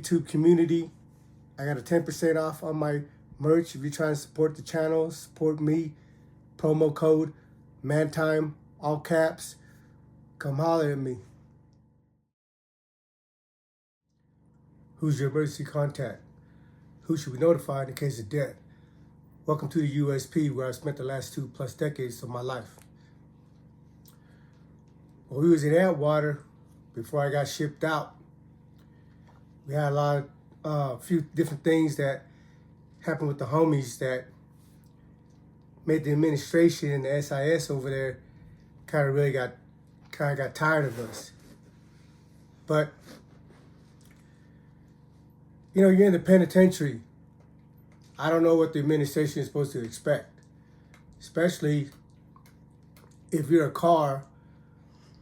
YouTube community. I got a 10% off on my merch. If you're trying to support the channel, support me, promo code MANTIME, all caps. Come holler at me. Who's your emergency contact? Who should we notify in the case of death? Welcome to the USP, where I spent the last 2+ decades of my life. When we was in Atwater, before I got shipped out, we had a few different things that happened with the homies that made the administration and the SIS over there kind of got tired of us. But you know, you're in the penitentiary. I don't know what the administration is supposed to expect, especially if you're a car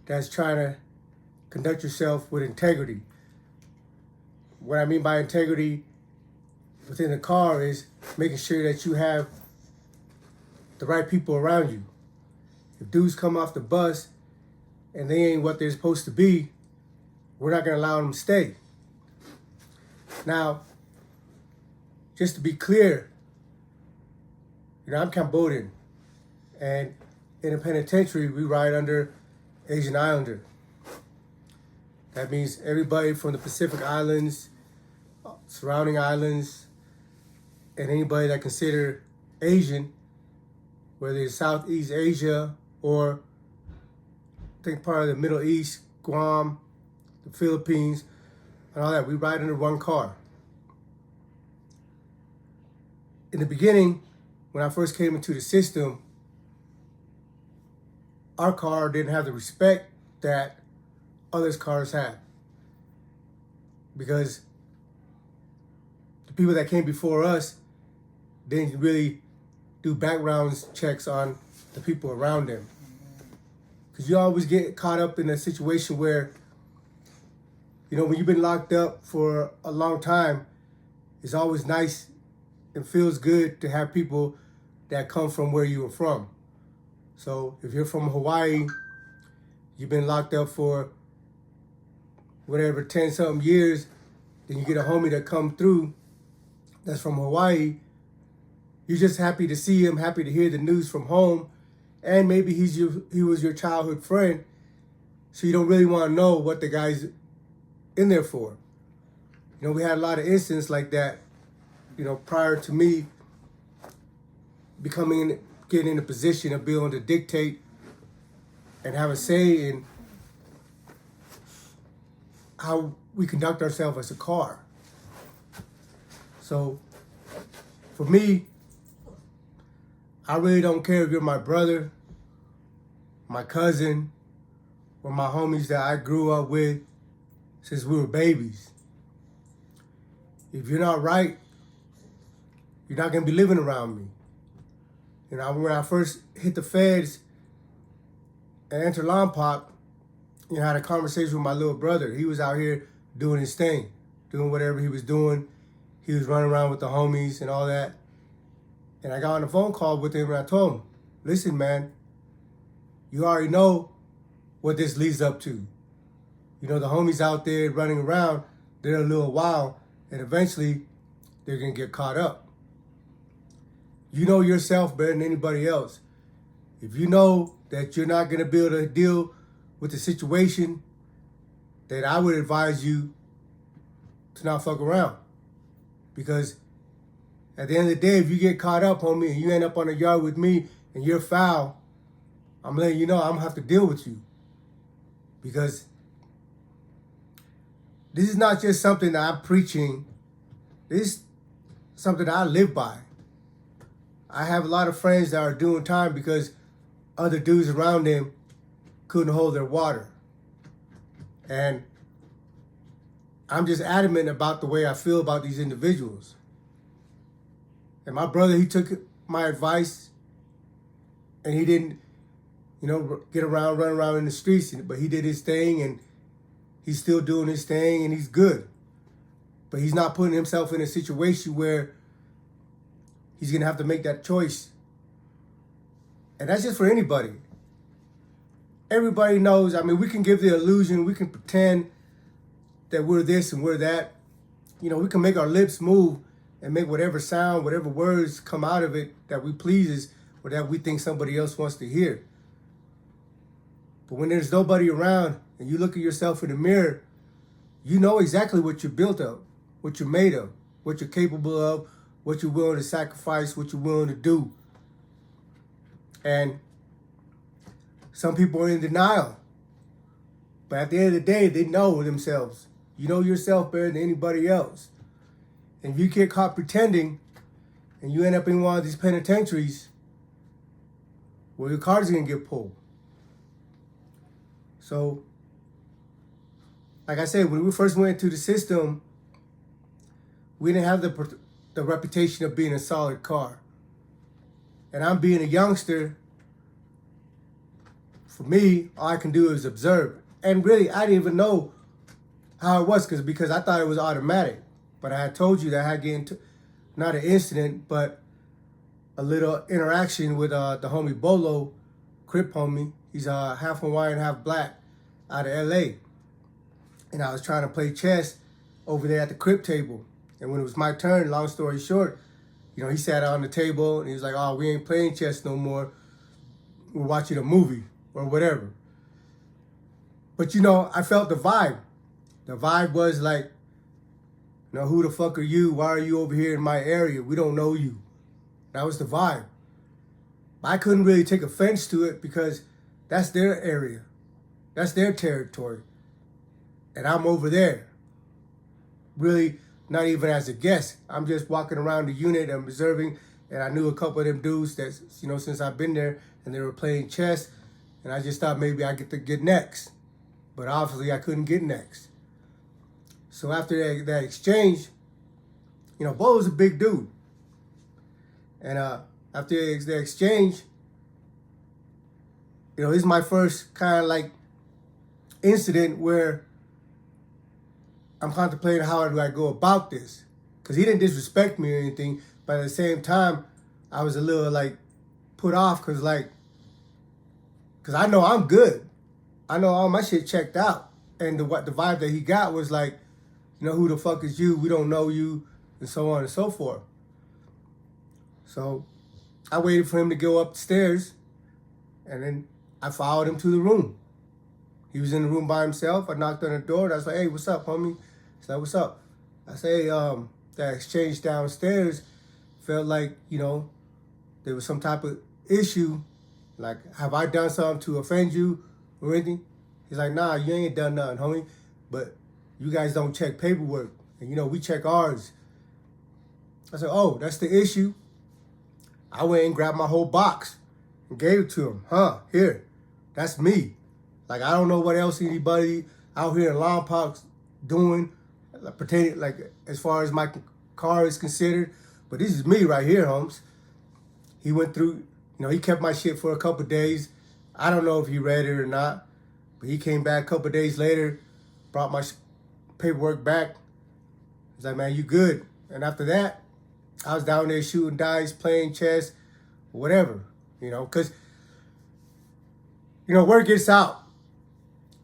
that's trying to conduct yourself with integrity. What I mean by integrity within the car is making sure that you have the right people around you. If dudes come off the bus and they ain't what they're supposed to be, we're not going to allow them to stay. Now, just to be clear, you know, I'm Cambodian, and in a penitentiary, we ride under Asian Islander. That means everybody from the Pacific Islands, surrounding islands, and anybody that consider Asian, whether it's Southeast Asia or I think part of the Middle East, Guam, the Philippines, and all that, we ride under one car. In the beginning, when I first came into the system, our car didn't have the respect that others' cars have. Because the people that came before us didn't really do background checks on the people around them. Because you always get caught up in a situation where, you know, when you've been locked up for a long time, it's always nice and feels good to have people that come from where you were from. So if you're from Hawaii, you've been locked up for whatever, 10-something years, then you get a homie that come through that's from Hawaii. You're just happy to see him, happy to hear the news from home, and maybe he was your childhood friend, so you don't really want to know what the guy's in there for. You know, we had a lot of instances like that, you know, prior to me getting in a position of being able to dictate and have a say in how we conduct ourselves as a car. So for me, I really don't care if you're my brother, my cousin, or my homies that I grew up with since we were babies. If you're not right, you're not gonna be living around me. You know, when I first hit the feds and entered Lompoc, you know, I had a conversation with my little brother. He was out here doing his thing, doing whatever he was doing. He was running around with the homies and all that. And I got on a phone call with him and I told him, listen, man, you already know what this leads up to. You know, the homies out there running around, they're a little while, and eventually they're gonna get caught up. You know yourself better than anybody else. If you know that you're not gonna be able to deal with the situation, then I would advise you to not fuck around. Because at the end of the day, if you get caught up, homie, and you end up on the yard with me and you're foul, I'm letting you know I'm gonna have to deal with you. Because this is not just something that I'm preaching. This is something that I live by. I have a lot of friends that are doing time because other dudes around them couldn't hold their water. And I'm just adamant about the way I feel about these individuals. And my brother, he took my advice and he didn't, you know, run around in the streets, but he did his thing and he's still doing his thing and he's good. But he's not putting himself in a situation where he's gonna have to make that choice. And that's just for anybody. Everybody knows, I mean, we can give the illusion, we can pretend that we're this and we're that. we can make our lips move and make whatever sound, whatever words come out of it that we pleases or that we think somebody else wants to hear. But when there's nobody around and you look at yourself in the mirror, you know exactly what you're built of, what you're made of, what you're capable of, what you're willing to sacrifice, what you're willing to do. And some people are in denial. But at the end of the day, they know themselves. You know yourself better than anybody else. And if you get caught pretending and you end up in one of these penitentiaries, well, your card's going to get pulled. So, like I said, when we first went into the system, we didn't have the reputation of being a solid car. And I'm being a youngster. For me, all I can do is observe. And really, I didn't even know how it was because I thought it was automatic. But I had told you that I had get into, not an incident, but a little interaction with the homie Bolo, Crip homie. He's half Hawaiian, half black, out of LA. And I was trying to play chess over there at the Crip table. And when it was my turn, long story short, he sat on the table and he was like, oh, we ain't playing chess no more. We're watching a movie or whatever. But, I felt the vibe. The vibe was like, who the fuck are you? Why are you over here in my area? We don't know you. That was the vibe. I couldn't really take offense to it because that's their area. That's their territory. And I'm over there. Really, not even as a guest. I'm just walking around the unit and observing. And I knew a couple of them dudes that, since I've been there, and they were playing chess. And I just thought maybe I get next. But obviously I couldn't get next. So after that exchange, Bo was a big dude. And after the exchange, this is my first kind of like incident where I'm contemplating how do I go about this. Because he didn't disrespect me or anything, but at the same time, I was a little like put off because I know I'm good. I know all my shit checked out. And the vibe that he got was like, who the fuck is you? We don't know you, and so on and so forth. So I waited for him to go upstairs, and then I followed him to the room. He was in the room by himself. I knocked on the door, and I was like, hey, what's up, homie? He's like, what's up? I say, that exchange downstairs felt like, there was some type of issue. Like, have I done something to offend you or anything? He's like, nah, you ain't done nothing, homie. But you guys don't check paperwork. And, we check ours. I said, oh, that's the issue? I went and grabbed my whole box and gave it to him. Here, that's me. Like, I don't know what else anybody out here in Lompoc doing, pretending, like, as far as my car is considered. But this is me right here, Holmes. He went through, he kept my shit for a couple of days. I don't know if he read it or not. But he came back a couple of days later, brought my paperwork back. He's like, man, you good. And after that, I was down there shooting dice, playing chess, whatever, because, word gets out.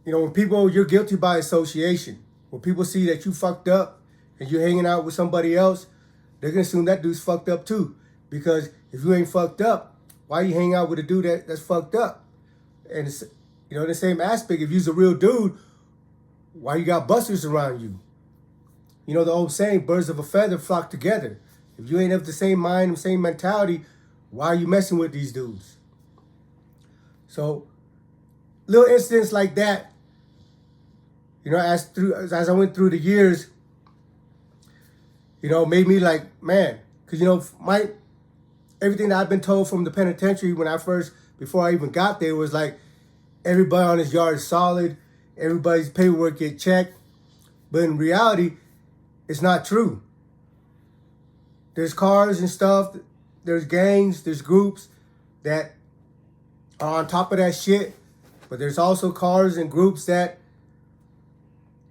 When you're guilty by association. When people see that you fucked up and you're hanging out with somebody else, they're going to assume that dude's fucked up too. Because if you ain't fucked up, why you hang out with a dude that's fucked up? And it's, in the same aspect, if you's a real dude, why you got busters around you? The old saying, birds of a feather flock together. If you ain't of the same mind, the same mentality, why are you messing with these dudes? So, little incidents like that, as I went through the years, made me like, man, because, everything that I've been told from the penitentiary before I even got there was like, everybody on this yard is solid, everybody's paperwork get checked. But in reality, it's not true. There's cars and stuff, there's gangs, there's groups that are on top of that shit. But there's also cars and groups that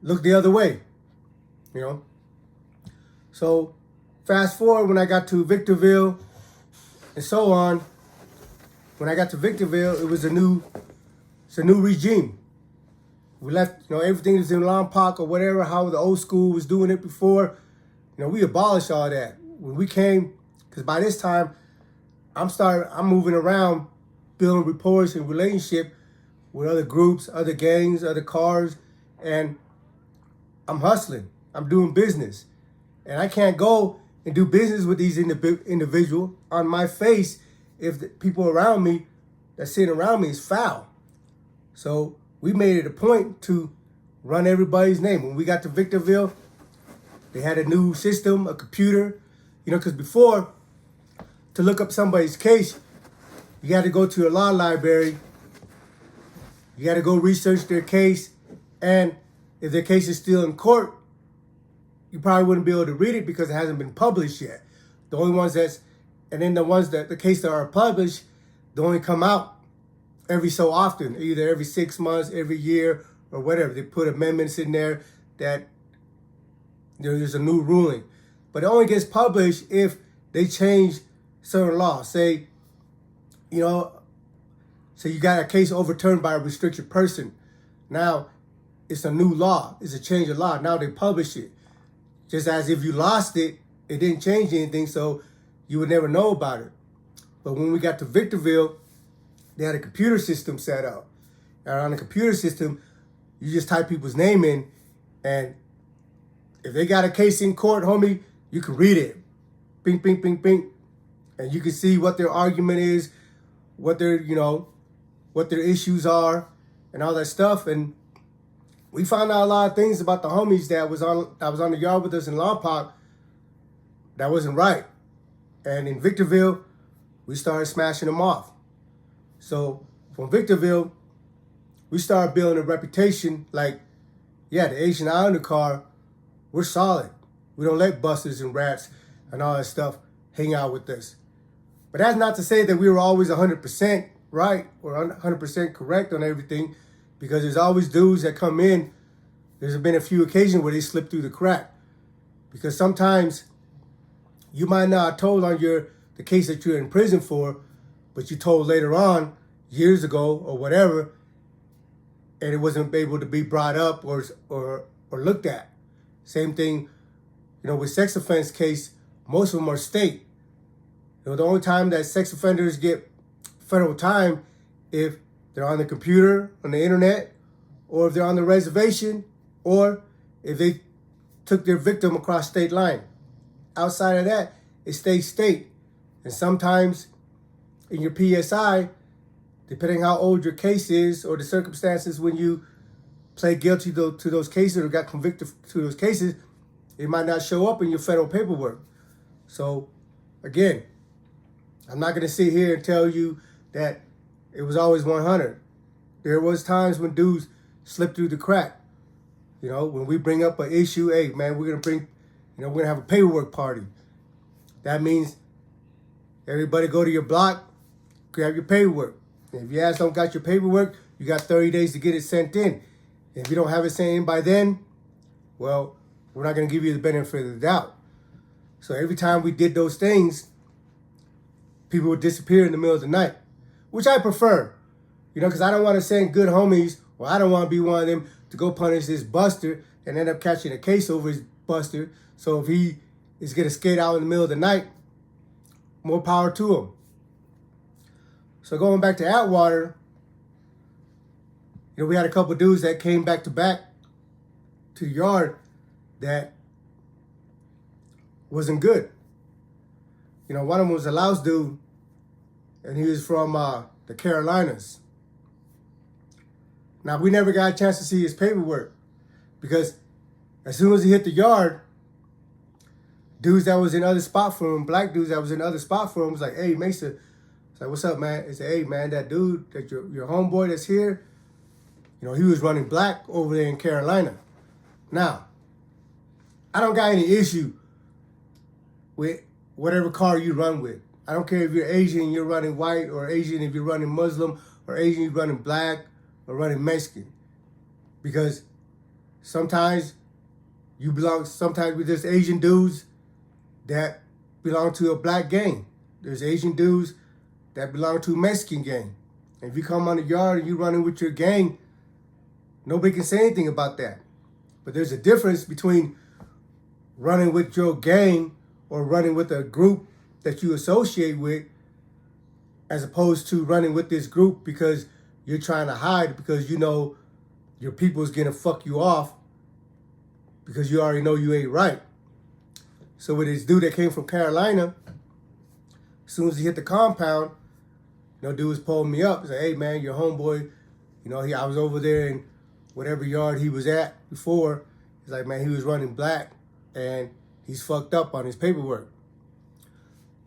look the other way, So fast forward when I got to Victorville and so on. When I got to Victorville, it's a new regime. We left, everything was in Lompoc or whatever, how the old school was doing it before. we abolished all that. When we came, because by this time, I'm moving around, building reports and relationship with other groups, other gangs, other cars, and I'm hustling. I'm doing business. And I can't go and do business with these individuals on my face if the people around me that's sitting around me is foul. So we made it a point to run everybody's name. When we got to Victorville, they had a new system, a computer, because before, to look up somebody's case, you had to go to a law library, you had to go research their case, and if their case is still in court, you probably wouldn't be able to read it because it hasn't been published yet. The only ones the case that are published, they only come out every so often, either every 6 months, every year, or whatever. They put amendments in there that there's a new ruling. But it only gets published if they change certain laws. Say you got a case overturned by a restricted person. Now, it's a new law. It's a change of law. Now they publish it. Just as if you lost it, it didn't change anything, so you would never know about it. But when we got to Victorville, they had a computer system set up. And on the computer system, you just type people's name in, and if they got a case in court, homie, you can read it. Bing, bing, bing, bing. And you can see what their argument is, what their issues are, and all that stuff. And we found out a lot of things about the homies that was on the yard with us in Lompoc that wasn't right. And in Victorville, we started smashing them off. So from Victorville, we started building a reputation like, yeah, the Asian Islander car, we're solid. We don't let busters and rats and all that stuff hang out with us. But that's not to say that we were always 100% right or 100% correct on everything, because there's always dudes that come in. There's been a few occasions where they slip through the crack. Because sometimes you might not have told on the case that you're in prison for, but you told later on, years ago or whatever, and it wasn't able to be brought up or looked at. Same thing, with sex offense case, most of them are state. The only time that sex offenders get federal time if they're on the computer, on the internet, or if they're on the reservation, or if they took their victim across state line. Outside of that, it stays state. And sometimes in your PSI, depending how old your case is or the circumstances when you pled guilty to those cases or got convicted to those cases, it might not show up in your federal paperwork. So, again, I'm not going to sit here and tell you that it was always 100. There was times when dudes slipped through the crack. When we bring up an issue, hey, man, we're going to have a paperwork party. That means everybody go to your block, grab your paperwork. And if your ass don't got your paperwork, you got 30 days to get it sent in. And if you don't have it sent in by then, well, we're not going to give you the benefit of the doubt. So every time we did those things, people would disappear in the middle of the night, which I prefer, because I don't want to send good homies, or I don't want to be one of them to go punish this buster and end up catching a case over his buster. So if he is going to skate out in the middle of the night, more power to him. So going back to Atwater, we had a couple dudes that came back to the yard that wasn't good. One of them was a Laos dude, and he was from the Carolinas. Now, we never got a chance to see his paperwork because as soon as he hit the yard, dudes that was in other spot for him, black dudes that was in other spot for him, was like, hey, Mesa, it's like, what's up, man? He said, hey, man, that dude, that your homeboy that's here, he was running black over there in Carolina. Now, I don't got any issue with whatever car you run with. I don't care if you're Asian and you're running white, or Asian if you're running Muslim, or Asian if you're running black, or running Mexican. Because sometimes there's Asian dudes that belong to a black gang. There's Asian dudes that belong to a Mexican gang. And if you come on the yard and you're running with your gang, nobody can say anything about that. But there's a difference between running with your gang or running with a group that you associate with, as opposed to running with this group because you're trying to hide because you know your people's gonna fuck you off because you already know you ain't right. So with this dude that came from Carolina, as soon as he hit the compound, dude was pulling me up. He said, hey man, your homeboy, I was over there in whatever yard he was at before. He's like, man, he was running black and he's fucked up on his paperwork.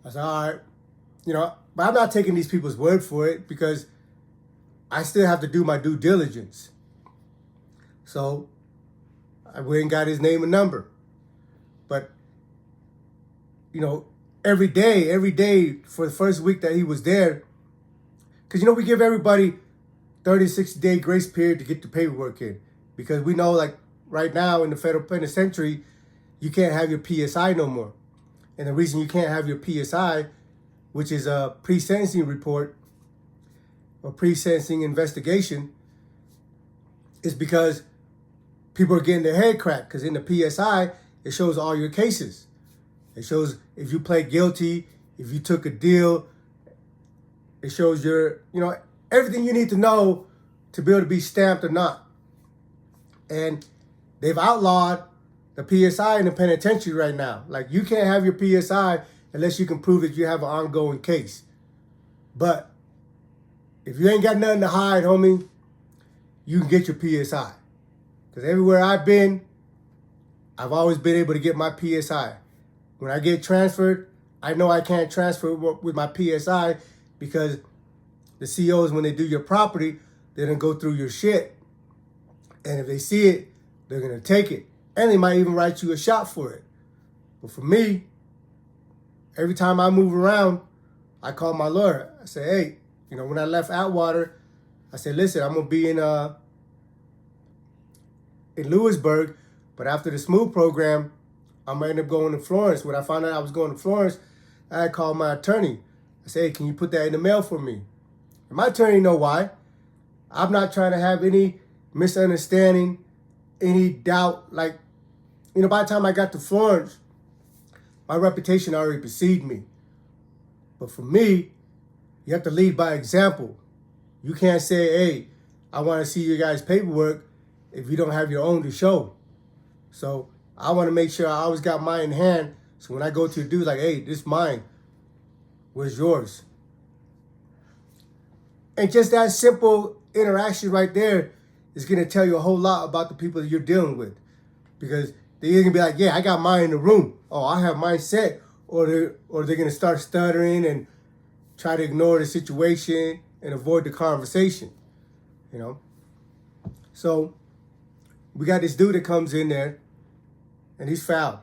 I said, all right, but I'm not taking these people's word for it because I still have to do my due diligence. So I went and got his name and number. But, every day for the first week that he was there, because, we give everybody 30 to 60-day grace period to get the paperwork in. Because we know, like, right now in the federal penitentiary, you can't have your PSI no more. And the reason you can't have your PSI, which is a pre-sentencing report or pre-sentencing investigation, is because people are getting their head cracked. Because in the PSI, it shows all your cases. It shows if you pled guilty, if you took a deal. It shows your, everything you need to know to be able to be stamped or not. And they've outlawed the PSI in the penitentiary right now. Like, you can't have your PSI unless you can prove that you have an ongoing case. But if you ain't got nothing to hide, homie, you can get your PSI. Because everywhere I've been, I've always been able to get my PSI. When I get transferred, I know I can't transfer with my PSI because the COs, when they do your property, they're going to go through your shit. And if they see it, they're going to take it. And they might even write you a shot for it. But for me, every time I move around, I call my lawyer. I say, hey, when I left Atwater, I said, listen, I'm going to be in Lewisburg, but after the SMOOTH program, I'm going to end up going to Florence. When I found out I was going to Florence, I called my attorney. I said, hey, can you put that in the mail for me? And my attorney know why. I'm not trying to have any misunderstanding, any doubt. Like, by the time I got to Florence, my reputation already preceded me. But for me, you have to lead by example. You can't say, hey, I want to see your guys' paperwork if you don't have your own to show. So I want to make sure I always got mine in hand. So when I go to the dude, like, hey, this is mine. Where's yours? And just that simple interaction right there is going to tell you a whole lot about the people that you're dealing with. Because they're going to be like, yeah, I got mine in the room. Oh, I have mine set. Or they're going to start stuttering and try to ignore the situation and avoid the conversation. So we got this dude that comes in there and he's foul,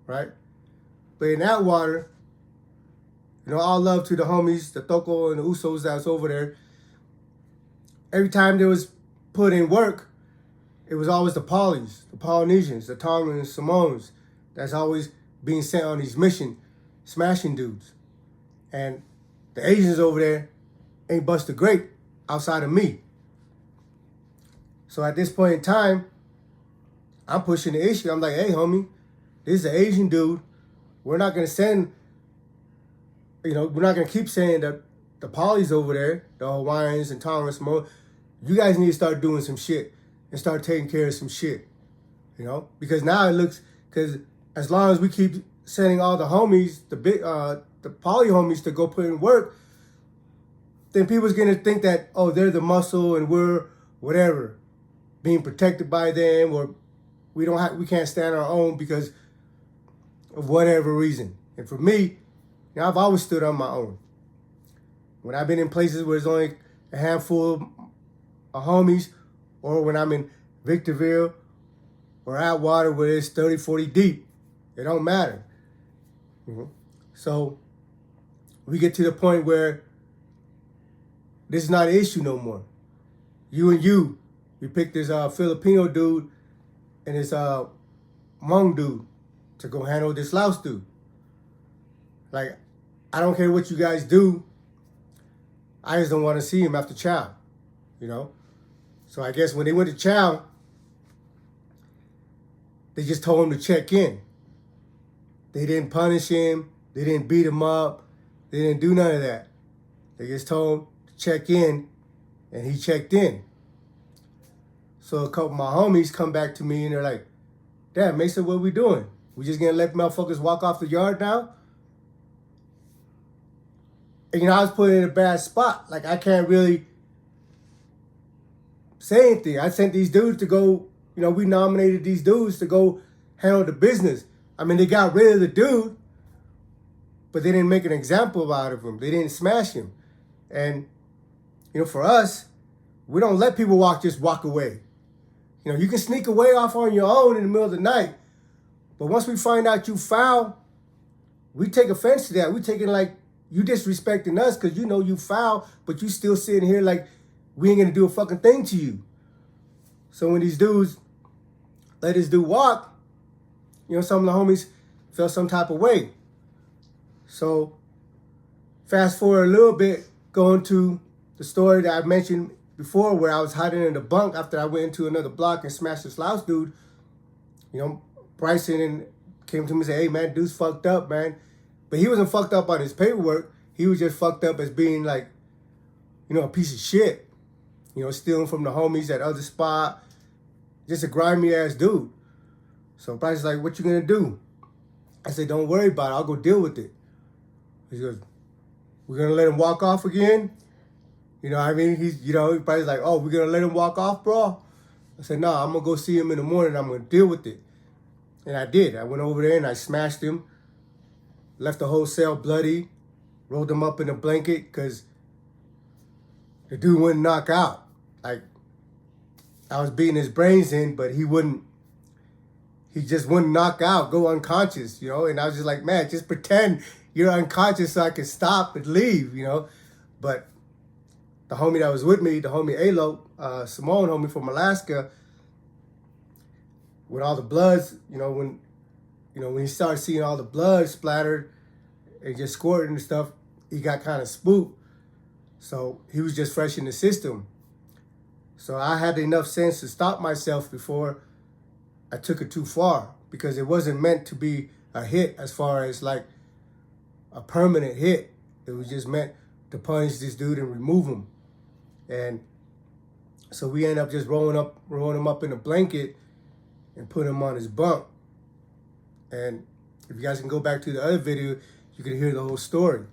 right? But in Atwater, all love to the homies, the Toko and the Usos that's over there. Every time there was put in work, it was always the Polys, the Polynesians, the Tongans, Samoans that's always being sent on these missions, smashing dudes. And the Asians over there ain't bust a grape outside of me. So at this point in time, I'm pushing the issue. I'm like, hey, homie, this is an Asian dude. We're not going to send, we're not going to keep saying that the Polys over there, the Hawaiians and Tongans, Samoans, you guys need to start doing some shit and start taking care of some shit, Because now it looks, because as long as we keep sending all the homies, the poly homies to go put in work, then people's going to think that, oh, they're the muscle and we're whatever, being protected by them, or we can't stand our own because of whatever reason. And for me, I've always stood on my own. When I've been in places where there's only a handful of homies, or when I'm in Victorville or Atwater where it's 30, 40 deep, it don't matter. So we get to the point where this is not an issue no more. We picked this Filipino dude and this Hmong dude to go handle this Laos dude. Like, I don't care what you guys do. I just don't want to see him after chow, So I guess when they went to chow, they just told him to check in. They didn't punish him. They didn't beat him up. They didn't do none of that. They just told him to check in, and he checked in. So a couple of my homies come back to me, and they're like, Dad, Mason, what we doing? We just gonna let motherfuckers walk off the yard now? And, I was put in a bad spot. Like, I can't really say anything. I sent these dudes to go, we nominated these dudes to go handle the business. I mean, they got rid of the dude, but they didn't make an example out of him. They didn't smash him. And, for us, we don't let people just walk away. You can sneak away off on your own in the middle of the night, but once we find out you foul, we take offense to that. We take it like you disrespecting us because you foul, but you still sitting here like we ain't gonna do a fucking thing to you. So when these dudes let this dude walk, some of the homies felt some type of way. So fast forward a little bit, going to the story that I mentioned before where I was hiding in the bunk after I went into another block and smashed this Laos dude. Bryson came to me and said, hey man, dude's fucked up, man. But he wasn't fucked up on his paperwork. He was just fucked up as being like, a piece of shit. Stealing from the homies at other spot. Just a grimy ass dude. So Bryson's like, what you gonna do? I said, don't worry about it. I'll go deal with it. He goes, we're gonna let him walk off again? He's, Bryson's like, oh, we're gonna let him walk off, bro? I said, no, I'm gonna go see him in the morning. I'm gonna deal with it. And I did. I went over there and I smashed him. Left the whole cell bloody. Rolled him up in a blanket because the dude wouldn't knock out. Like, I was beating his brains in, but he just wouldn't knock out, go unconscious, And I was just like, man, just pretend you're unconscious so I can stop and leave, But the homie that was with me, the homie Alo, Simone homie from Alaska, with all the bloods, when he started seeing all the blood splattered and just squirting and stuff, he got kind of spooked. So he was just fresh in the system. So I had enough sense to stop myself before I took it too far, because it wasn't meant to be a hit as far as like a permanent hit. It was just meant to punish this dude and remove him. And so we ended up just rolling him up in a blanket and put him on his bunk. And if you guys can go back to the other video, you can hear the whole story.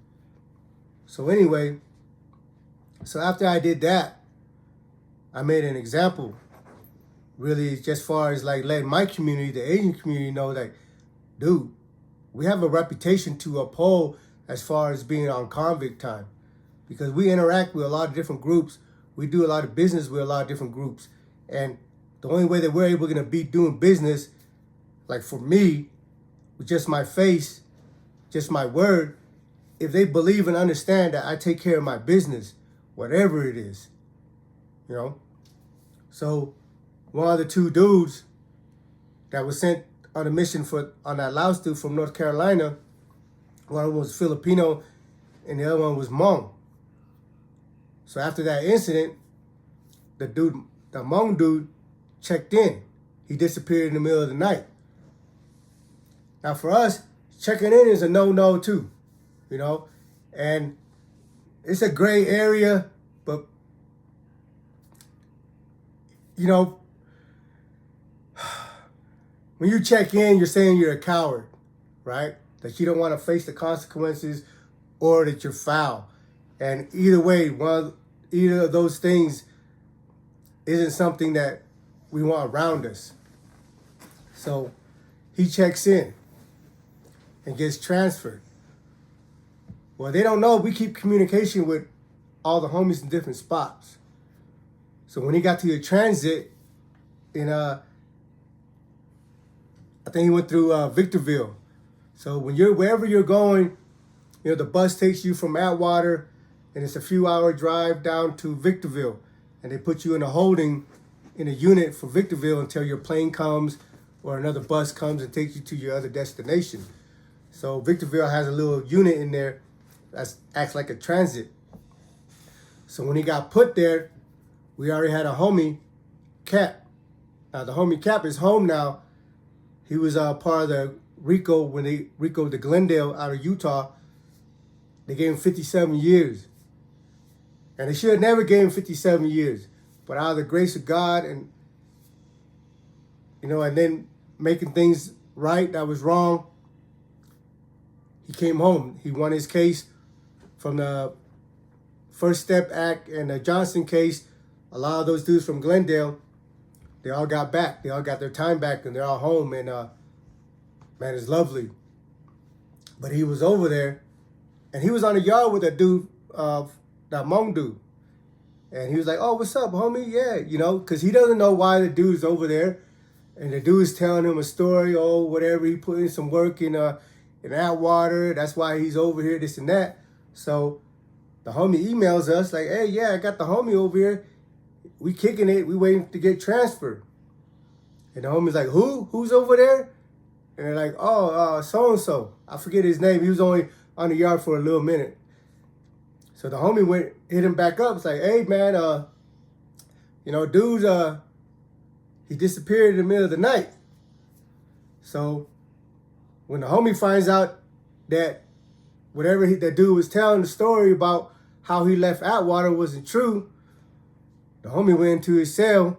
So anyway, so after I did that, I made an example, really, just far as like letting my community, the Asian community, know that, dude, we have a reputation to uphold as far as being on convict time, because we interact with a lot of different groups. We do a lot of business with a lot of different groups. And the only way that we're able to be doing business, like for me, with just my face, just my word, if they believe and understand that I take care of my business, whatever it is, So one of the two dudes that was sent on a mission on that Laos dude from North Carolina, one of them was Filipino and the other one was Hmong. So after that incident, the Hmong dude checked in. He disappeared in the middle of the night. Now for us, checking in is a no-no too, and it's a gray area, but when you check in, you're saying you're a coward, right? That you don't want to face the consequences or that you're foul. And either way, either of those things isn't something that we want around us. So he checks in and gets transferred. Well, they don't know we keep communication with all the homies in different spots. So when he got to the transit I think he went through Victorville. So wherever you're going, the bus takes you from Atwater, and it's a few hour drive down to Victorville, and they put you in a unit for Victorville until your plane comes or another bus comes and takes you to your other destination. So Victorville has a little unit in there that acts like a transit. So when he got put there, we already had a homie, Cap. Now the homie Cap is home now. He was part of the Rico, when they Rico to Glendale out of Utah, they gave him 57 years. And they should have never gave him 57 years. But out of the grace of God and, and then making things right that was wrong, he came home. He won his case from the First Step Act and the Johnson case. A lot of those dudes from Glendale, they all got back. They all got their time back and they're all home. And, man, it's lovely. But he was over there and he was on the yard with that dude, that Hmong dude. And he was like, oh, what's up, homie? Yeah, because he doesn't know why the dude's over there. And the dude's telling him a story, whatever. He put in some work in Atwater. That's why he's over here, this and that. So the homie emails us like, hey, yeah, I got the homie over here. We kicking it. We waiting to get transferred. And the homie's like, who? Who's over there? And they're like, oh, so-and-so. I forget his name. He was only on the yard for a little minute. So the homie hit him back up. It's like, hey, man, dude, he disappeared in the middle of the night. So when the homie finds out that whatever that dude was telling the story about how he left Atwater wasn't true, the homie went into his cell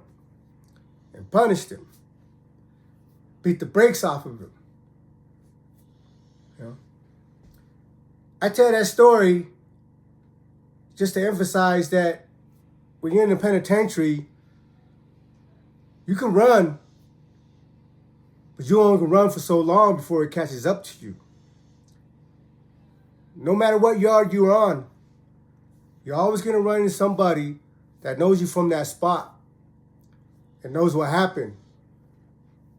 and punished him. Beat the brakes off of him. I tell that story just to emphasize that when you're in the penitentiary, you can run, but you only can run for so long before it catches up to you. No matter what yard you're on, you're always going to run into somebody that knows you from that spot and knows what happened.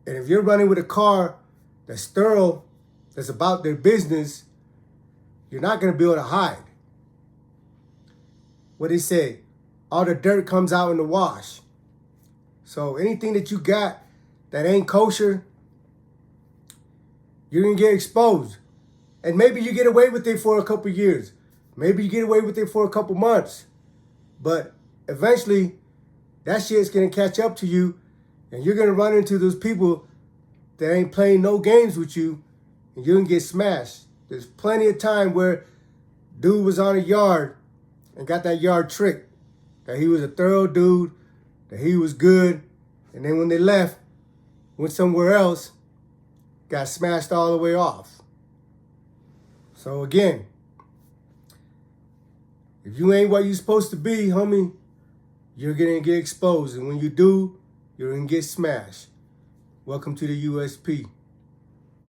And if you're running with a car that's thorough, that's about their business, you're not going to be able to hide. What they say, all the dirt comes out in the wash. So anything that you got that ain't kosher, you're going to get exposed. And maybe you get away with it for a couple years. Maybe you get away with it for a couple months. But eventually, that shit's going to catch up to you. And you're going to run into those people that ain't playing no games with you. And you're going to get smashed. There's plenty of time where dude was on a yard and got that yard tricked. That he was a thorough dude. That he was good. And then when they left, went somewhere else, got smashed all the way off. So again, if you ain't what you're supposed to be, homie, you're going to get exposed. And when you do, you're going to get smashed. Welcome to the USP.